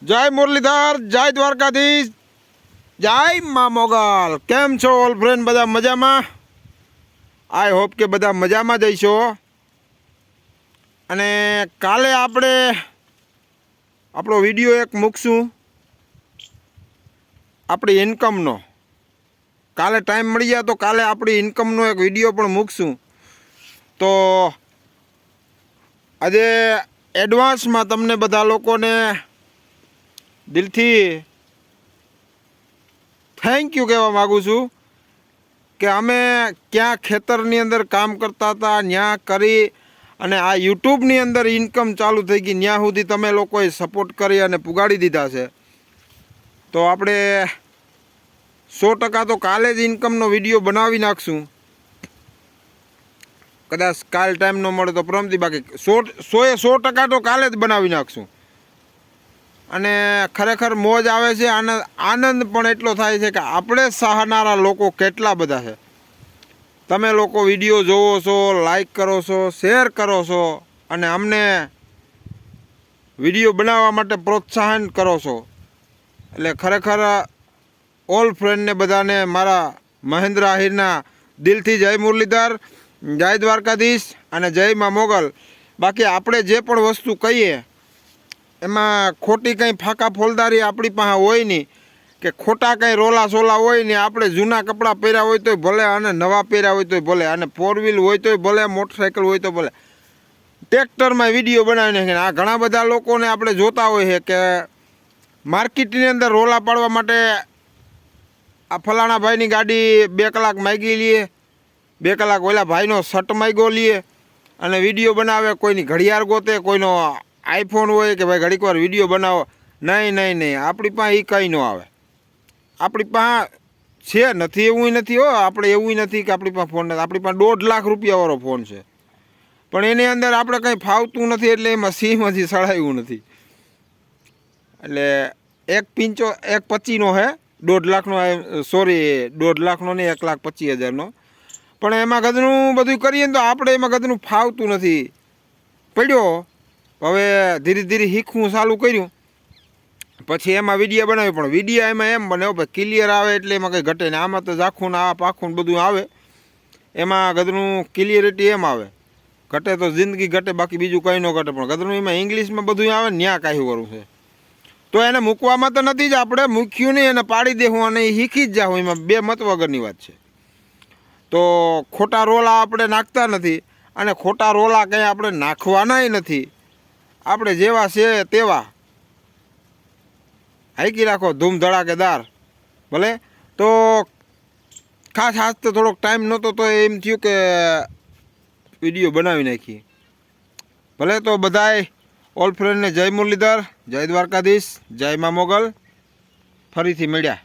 જય મુરલીધર, જય દ્વારકાધીશ, જય મા મોગલ। કેમ છો ઓલ ફ્રેન્ડ? બધા મજામાં? આઈ હોપ કે બધા મજામાં જ હશો। અને કાલે આપણે આપણો વિડીયો એક મૂકશું આપણી ઇન્કમનો। કાલે ટાઈમ મળી જાય તો કાલે આપણી ઇન્કમનો એક વિડીયો પણ મૂકશું। તો આજે એડવાન્સમાં તમને બધા લોકોને દિલથી થેન્ક યુ કહેવા માગું છું કે અમે ક્યાં ખેતરની અંદર કામ કરતા હતા ત્યાં કરી અને આ યુટ્યુબની અંદર ઇન્કમ ચાલુ થઈ ગઈ, ત્યાં સુધી તમે લોકોએ સપોર્ટ કરી અને પુગાડી દીધા છે। તો આપણે 100% તો કાલે જ ઇન્કમનો વિડીયો બનાવી નાખશું। કદાચ કાલ ટાઈમ ન મળે તો પરમથી, બાકી 100% તો કાલે જ બનાવી નાખશું। અને ખરેખર મોજ આવે છે, આનંદ પણ એટલો થાય છે કે આપણે સહારનારા લોકો કેટલા બધા છે। તમે લોકો વિડીયો જોવો છો, લાઈક કરો છો, શેર કરો છો અને અમને વિડીયો બનાવવા માટે પ્રોત્સાહન કરો છો। એટલે ખરેખર ઓલ ફ્રેન્ડને બધાને મારા મહેન્દ્ર આહિરના દિલથી જય મુરલીધર, જય દ્વારકાધીશ અને જય મા મોગલ। બાકી આપણે જે પણ વસ્તુ કહીએ એમાં ખોટી કંઈ ફાંકા ફોલદારી આપણી પાસે હોય નહીં, કે ખોટા કંઈ રોલા સોલા હોય નહીં। આપણે જૂના કપડાં પહેર્યા હોય તોય ભલે અને નવા પહેર્યા હોય તોય ભલે, અને 4 વ્હીલ હોય તોય ભલે, મોટરસાઇકલ હોય તો ભલે, ટ્રેક્ટરમાં વિડીયો બનાવીને નાખીને આ ઘણા બધા લોકોને આપણે જોતા હોય છે કે માર્કેટની અંદર રોલા પાડવા માટે આ ફલાણા ભાઈની ગાડી 2 કલાક માગી લઈએ, 2 કલાક ઓલા ભાઈનો શર્ટ માગ્યો લઈએ અને વિડીયો બનાવે। કોઈની ઘડિયાળ ગોતે, કોઈનો આઈફોન હોય કે ભાઈ ઘડીક વાર વિડીયો બનાવો। નહીં નહીં નહીં, આપણી પાસે એ કંઈ ન આવે। આપણી પાસે છે નથી એવું નથી હો, આપણે એવું નથી કે આપણી પાસે ફોન નથી। આપણી પાસે 1.5 લાખ રૂપિયાવાળો ફોન છે, પણ એની અંદર આપણે કંઈ ફાવતું નથી એટલે એમાં સીમાંથી સળાયું નથી। એટલે 1.25નો છે, 1.5 લાખનો, સોરી 1.5 લાખનો નહીં, 1,25,000નો। પણ એમાં ગધનું બધું કરીએ ને તો આપણે એમાં ગધનું ફાવતું નથી પડ્યો। હવે ધીરે ધીરે શીખવું ચાલુ કર્યું, પછી એમાં વિડીયો બનાવ્યો, પણ વિડીયો એમાં એમ બને ભાઈ ક્લિયર આવે એટલે એમાં કંઈ ઘટે ને। આમાં તો ઝાખું ને આ પાખું બધું આવે, એમાં ગધનું ક્લિયરિટી એમ આવે, ઘટે તો જિંદગી ઘટે, બાકી બીજું કંઈ ન ઘટે। પણ ગધનું એમાં ઇંગ્લિશમાં બધું આવે ને ત્યાં કાંઈ કરવું છે તો એને મૂકવામાં તો નથી જ, આપણે મૂક્યું નહીં એને પાડી દેવું અને એ શીખી જ જાઉં, એમાં બે મત વગરની વાત છે। તો ખોટા રોલા આપણે નાખતા નથી અને ખોટા રોલા કંઈ આપણે નાખવાનાય નથી। આપણે જેવા છે તેવા હાઈકી રાખો, ધૂમ ધડાકેદાર ભલે। તો ખાસ હાથ તો થોડોક ટાઈમ નહોતો તો એમ થયું કે વિડીયો બનાવી નાખીએ ભલે। તો બધાય ઓલ ફ્રેન્ડને જય મુરલીધર, જય દ્વારકાધીશ, જય મા મોગલ। ફરીથી મળ્યા।